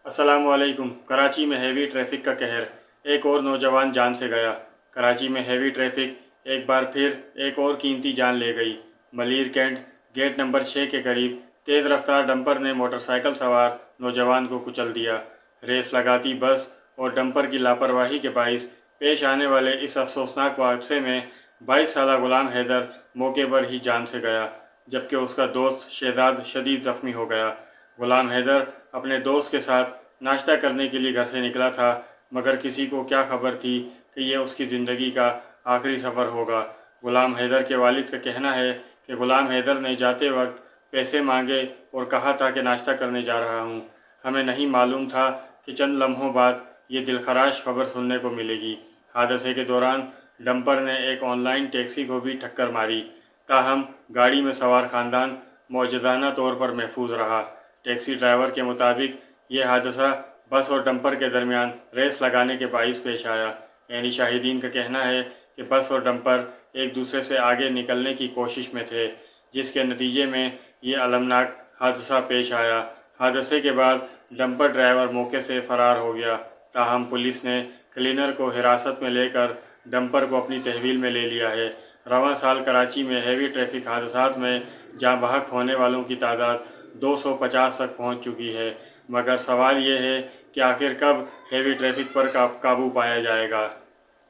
السلام علیکم۔ کراچی میں ہیوی ٹریفک کا قہر، ایک اور نوجوان جان سے گیا۔ کراچی میں ہیوی ٹریفک ایک بار پھر ایک اور قیمتی جان لے گئی۔ ملیر کینٹ گیٹ نمبر 6 کے قریب تیز رفتار ڈمپر نے موٹر سائیکل سوار نوجوان کو کچل دیا۔ ریس لگاتی بس اور ڈمپر کی لاپرواہی کے باعث پیش آنے والے اس افسوسناک حادثے میں 22 سالہ غلام حیدر موقع پر ہی جان سے گیا، جبکہ اس کا دوست شہزاد شدید زخمی ہو گیا۔ غلام حیدر اپنے دوست کے ساتھ ناشتہ کرنے کے لیے گھر سے نکلا تھا، مگر کسی کو کیا خبر تھی کہ یہ اس کی زندگی کا آخری سفر ہوگا۔ غلام حیدر کے والد کا کہنا ہے کہ غلام حیدر نے جاتے وقت پیسے مانگے اور کہا تھا کہ ناشتہ کرنے جا رہا ہوں۔ ہمیں نہیں معلوم تھا کہ چند لمحوں بعد یہ دلخراش خبر سننے کو ملے گی۔ حادثے کے دوران ڈمپر نے ایک آن لائن ٹیکسی کو بھی ٹکر ماری، تاہم گاڑی میں سوار خاندان معجزانہ طور پر محفوظ رہا۔ ٹیکسی ڈرائیور کے مطابق یہ حادثہ بس اور ڈمپر کے درمیان ریس لگانے کے باعث پیش آیا۔ عینی شاہدین کا کہنا ہے کہ بس اور ڈمپر ایک دوسرے سے آگے نکلنے کی کوشش میں تھے، جس کے نتیجے میں یہ المناک حادثہ پیش آیا۔ حادثے کے بعد ڈمپر ڈرائیور موقع سے فرار ہو گیا، تاہم پولیس نے کلینر کو حراست میں لے کر ڈمپر کو اپنی تحویل میں لے لیا ہے۔ رواں سال کراچی میں ہیوی ٹریفک حادثات میں جاں بحق ہونے والوں کی تعداد 250 تک پہنچ چکی ہے، مگر سوال یہ ہے کہ آخر کب ہیوی ٹریفک پر قابو پایا جائے گا۔